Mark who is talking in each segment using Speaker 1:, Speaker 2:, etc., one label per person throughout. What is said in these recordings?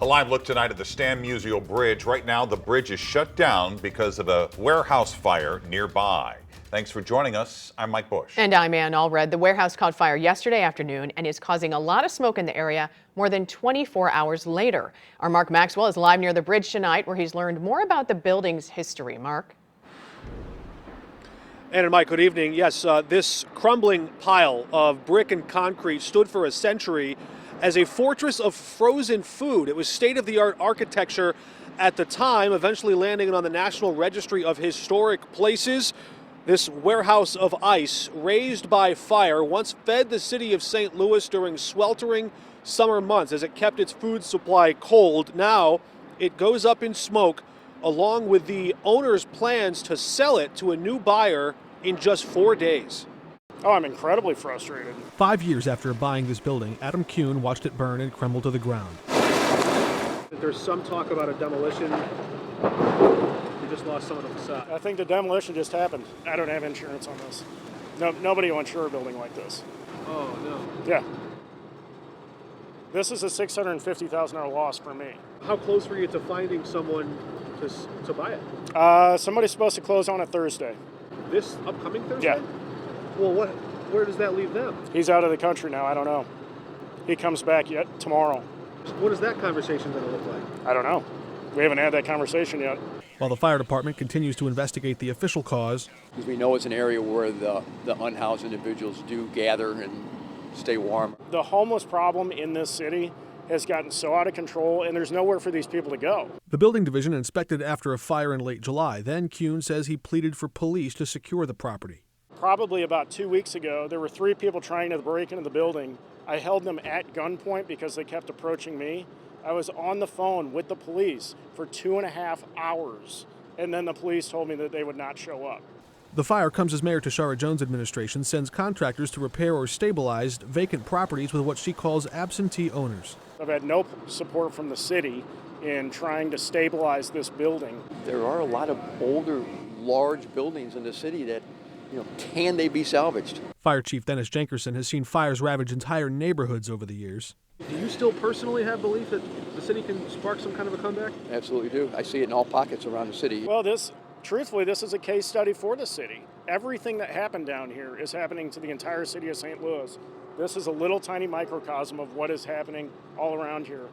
Speaker 1: A live look tonight at the Stan Musial Bridge. Right now, the bridge is shut down because of a warehouse fire nearby. Thanks for joining us. I'm Mike Bush.
Speaker 2: And I'm Ann Allred. The warehouse caught fire yesterday afternoon and is causing a lot of smoke in the area more than 24 hours later. Our Mark Maxwell is live near the bridge tonight, where he's learned more about the building's history. Mark?
Speaker 3: Ann and Mike, good evening. Yes, this crumbling pile of brick and concrete stood for a century as a fortress of frozen food. It was state-of-the-art architecture at the time, eventually landing on the National Registry of Historic Places. This warehouse of ice, raised by fire, once fed the city of St. Louis during sweltering summer months as it kept its food supply cold. Now it goes up in smoke, along with the owner's plans to sell it to a new buyer in just 4 days.
Speaker 4: Oh, I'm incredibly frustrated.
Speaker 5: 5 years after buying this building, Adam Kuhn watched it burn and crumble to the ground.
Speaker 3: There's some talk about a demolition. We just lost some of the facade.
Speaker 4: I think the demolition just happened. I don't have insurance on this. No, nobody will insure a building like this.
Speaker 3: Oh, no.
Speaker 4: Yeah. This is a $650,000 loss for me.
Speaker 3: How close were you to finding someone to buy it?
Speaker 4: Somebody's supposed to close on a Thursday.
Speaker 3: This upcoming Thursday?
Speaker 4: Yeah.
Speaker 3: Well, where does that leave them?
Speaker 4: He's out of the country now. I don't know. He comes back yet tomorrow.
Speaker 3: What is that conversation going to look like?
Speaker 4: I don't know. We haven't had that conversation yet.
Speaker 5: While the fire department continues to investigate the official cause,
Speaker 6: because we know it's an area where the unhoused individuals do gather and stay warm.
Speaker 4: The homeless problem in this city has gotten so out of control, and there's nowhere for these people to go.
Speaker 5: the building division inspected after a fire in late July. Then Kuhn says he pleaded for police to secure the property.
Speaker 4: Probably about 2 weeks ago, there were 3 people trying to break into the building. I held them at gunpoint because they kept approaching me. I was on the phone with the police for 2.5 hours, and then the police told me that they would not show up.
Speaker 5: The fire comes as Mayor Tashara Jones' administration sends contractors to repair or stabilize vacant properties with what she calls absentee owners.
Speaker 4: I've had no support from the city in trying to stabilize this building.
Speaker 6: There are a lot of older, large buildings in the city that, can they be salvaged?
Speaker 5: Fire Chief Dennis Jenkerson has seen fires ravage entire neighborhoods over the years.
Speaker 3: Do you still personally have belief that the city can spark some kind of a comeback?
Speaker 6: Absolutely do. I see it in all pockets around the city.
Speaker 4: Well, truthfully, this is a case study for the city. Everything that happened down here is happening to the entire city of St. Louis. This is a little tiny microcosm of what is happening all around here.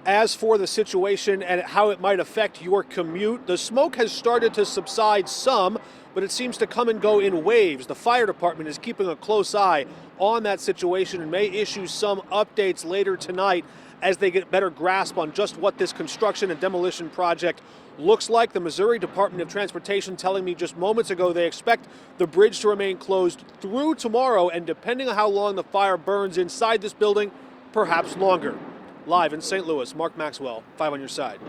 Speaker 3: As for the situation and how it might affect your commute, the smoke has started to subside some, but it seems to come and go in waves. The fire department is keeping a close eye on that situation and may issue some updates later tonight as they get a better grasp on just what this construction and demolition project looks like. The Missouri Department of Transportation telling me just moments ago they expect the bridge to remain closed through tomorrow, and depending on how long the fire burns inside this building, perhaps longer. Live in St. Louis, Mark Maxwell, 5 on your side.